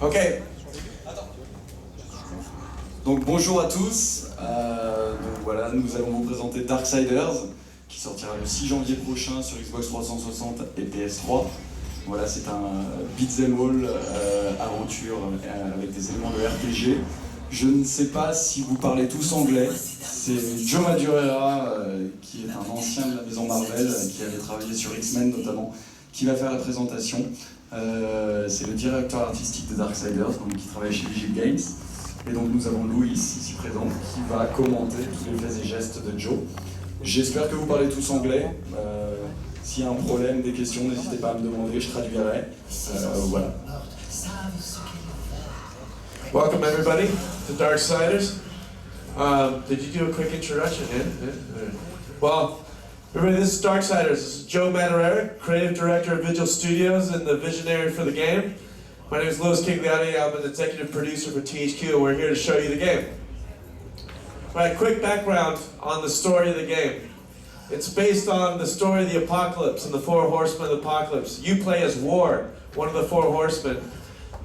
Ok. Donc bonjour à tous. Donc voilà, nous allons vous présenter Darksiders, qui sortira le 6 janvier prochain sur Xbox 360 et PS3. Voilà, c'est un beat'em all aventure avec des éléments de RPG. Je ne sais pas si vous parlez tous anglais. C'est Joe Madureira, qui est un ancien de la maison Marvel, qui avait travaillé sur X-Men notamment, qui va faire la présentation. C'est le directeur artistique de Darksiders, donc qui travaille chez Vigil Games. Et donc nous avons Louis, ici présent, qui va commenter tous les faits et gestes de Joe. J'espère que vous parlez tous anglais. S'il y a un problème, des questions, n'hésitez pas à me demander, je traduirai. Voilà. Welcome everybody to Darksiders. Did you do a quick introduction? Yeah. Well, everybody, this is Darksiders. This is Joe Madureira, creative director of Vigil Studios and the visionary for the game. My name is Louis Kigliotti. I'm an executive producer for THQ, and we're here to show you the game. Right, quick background on the story of the game. It's based on the story of the apocalypse and the four horsemen of the apocalypse. You play as War, one of the four horsemen.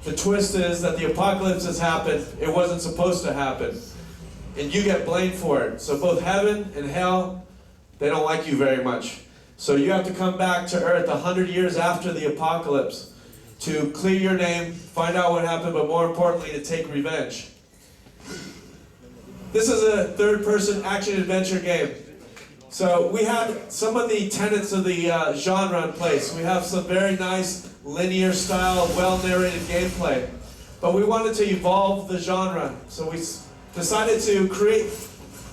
The twist is that the apocalypse has happened. It wasn't supposed to happen. And you get blamed for it. So both heaven and hell, they don't like you very much. So you have to come back to Earth 100 years after the apocalypse to clear your name, find out what happened, but more importantly, to take revenge. This is a third-person action-adventure game. So we had some of the tenets of the genre in place. We have some very nice linear style, well-narrated gameplay. But we wanted to evolve the genre. So we decided to create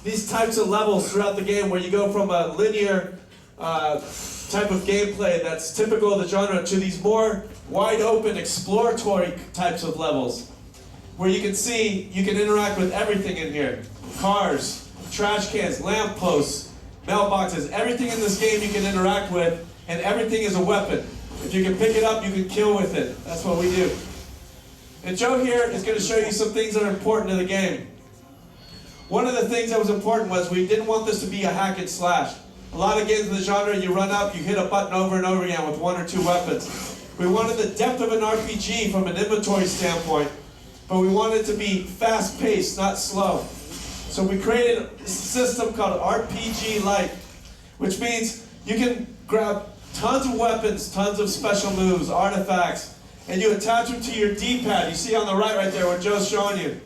these types of levels throughout the game where you go from a linear type of gameplay that's typical of the genre to these more wide-open, exploratory types of levels where you can see, you can interact with everything in here. Cars, trash cans, lampposts, mailboxes, everything in this game you can interact with, and everything is a weapon. If you can pick it up, you can kill with it. That's what we do. And Joe here is going to show you some things that are important to the game. One of the things that was important was we didn't want this to be a hack and slash. A lot of games in the genre, you run up, you hit a button over and over again with one or two weapons. We wanted the depth of an RPG from an inventory standpoint, but we wanted it to be fast-paced, not slow. So we created a system called RPG-like, which means you can grab tons of weapons, tons of special moves, artifacts, and you attach them to your D-pad. You see on the right there what Joe's showing you.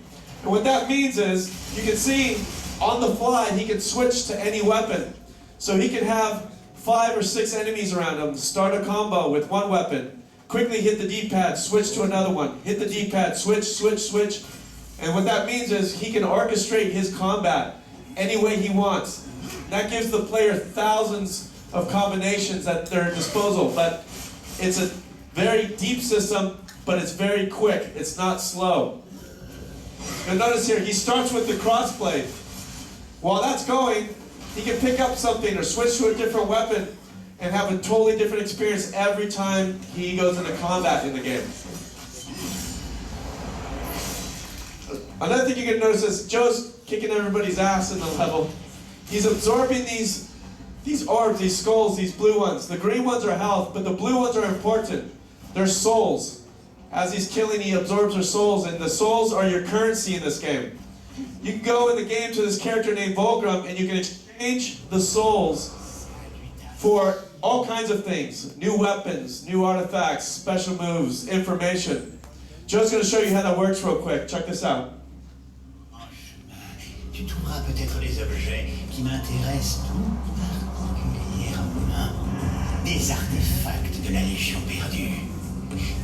And what that means is, you can see on the fly, he can switch to any weapon. So he can have 5 or 6 enemies around him, start a combo with one weapon, quickly hit the D-pad, switch to another one, hit the D-pad, switch, switch, switch. And what that means is he can orchestrate his combat any way he wants. That gives the player thousands of combinations at their disposal, but it's a very deep system, but it's very quick, it's not slow. And notice here, he starts with the crossblade. While that's going, he can pick up something or switch to a different weapon and have a totally different experience every time he goes into combat in the game. Another thing you can notice is Joe's kicking everybody's ass in the level. He's absorbing these orbs, these skulls, these blue ones. The green ones are health, but the blue ones are important. They're souls. As he's killing, he absorbs their souls, and the souls are your currency in this game. You can go in the game to this character named Volgrim, and you can exchange the souls for all kinds of things. New weapons, new artifacts, special moves, information. Joe's going to show you how that works real quick. Check this out. Tu trouveras peut-être des objets qui m'intéressent tout particulièrement. Des artefacts de la Légion perdue.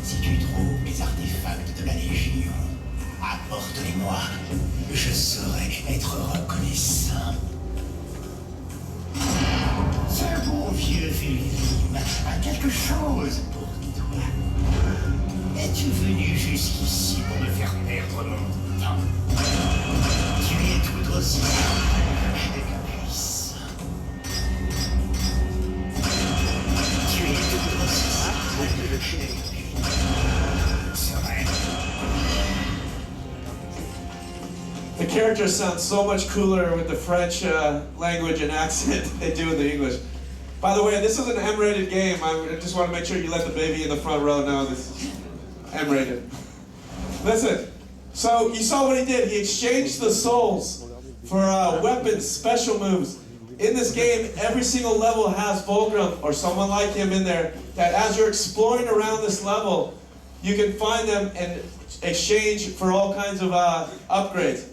Si tu trouves des artefacts de la Légion, apporte-les-moi. Je saurai être reconnaissant. Ce bon vieux Fulvim a quelque chose pour toi. Es-tu venu jusqu'ici pour me faire perdre mon temps? Tu es tout aussi puissant. Tu es tout aussi serein. The characters sound so much cooler with the French language and accent they do in the English. By the way, this is an M-rated game. I just want to make sure you let the baby in the front row know this is M-rated. Listen, so you saw what he did. He exchanged the souls for weapons, special moves. In this game, every single level has Volgrim or someone like him in there that as you're exploring around this level, you can find them and exchange for all kinds of upgrades.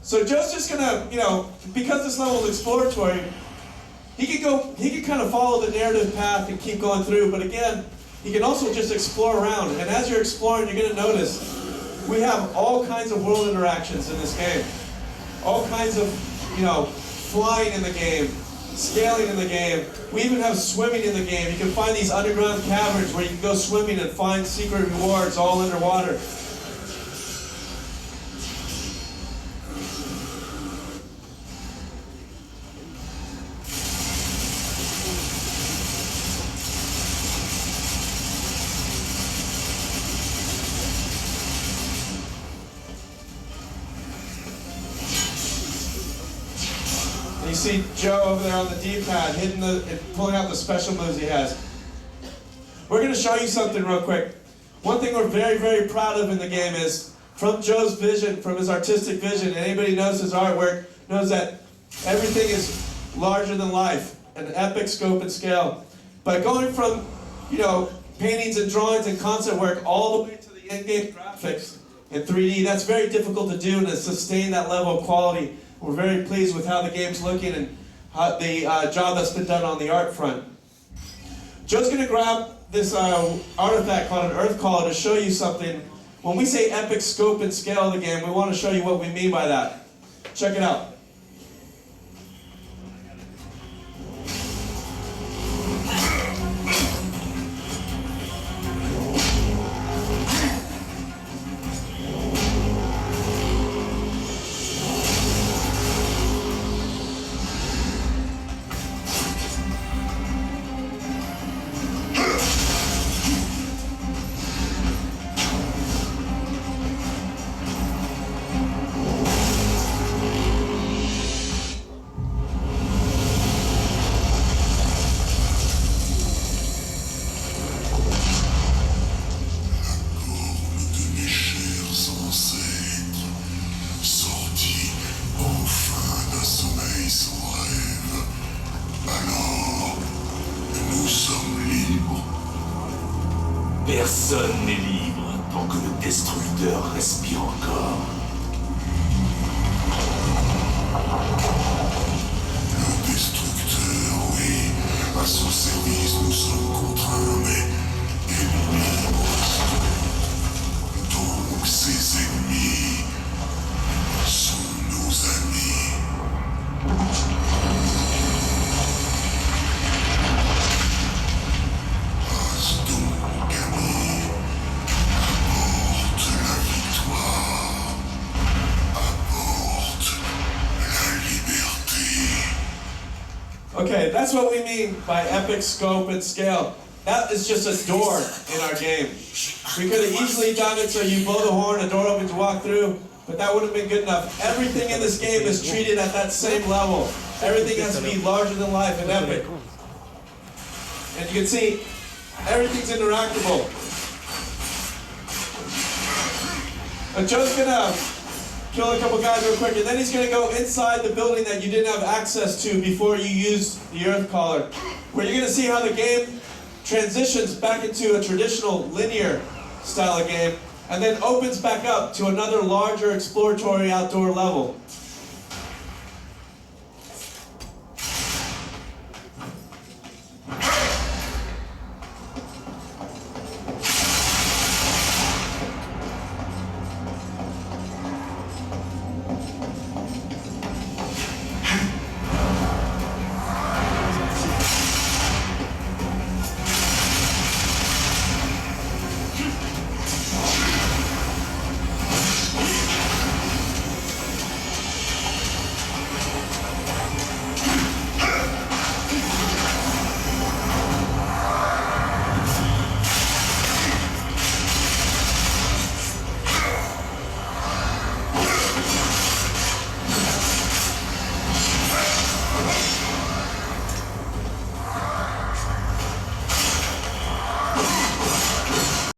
So Joe's just gonna, because this level is exploratory, he can kind of follow the narrative path and keep going through, but again, he can also just explore around. And as you're exploring, you're gonna notice we have all kinds of world interactions in this game. All kinds of, flying in the game, scaling in the game. We even have swimming in the game. You can find these underground caverns where you can go swimming and find secret rewards all underwater. You see Joe over there on the D-pad, pulling out the special moves he has. We're going to show you something real quick. One thing we're very, very proud of in the game is, from Joe's vision, from his artistic vision, and anybody who knows his artwork knows that everything is larger than life, an epic scope and scale. But going from, paintings and drawings and concept work all the way to the in-game graphics in 3D, that's very difficult to do and to sustain that level of quality. We're very pleased with how the game's looking and how the job that's been done on the art front. Joe's going to grab this artifact called an Earth Caller to show you something. When we say epic scope and scale of the game, we want to show you what we mean by that. Check it out. Personne n'est libre tant que le destructeur respire encore. Le destructeur, oui. À son service, nous sommes contraints, mais il est libre. Donc ses ennemis sont nos amis. Okay, that's what we mean by epic scope and scale. That is just a door in our game. We could have easily done it so you blow the horn, a door opens, you walk through, but that would have been good enough. Everything in this game is treated at that same level. Everything has to be larger than life and epic. And you can see, everything's interactable. But Joe's gonna kill a couple guys real quick, and then he's going to go inside the building that you didn't have access to before you used the Earth Caller, where you're going to see how the game transitions back into a traditional linear style of game, and then opens back up to another larger exploratory outdoor level.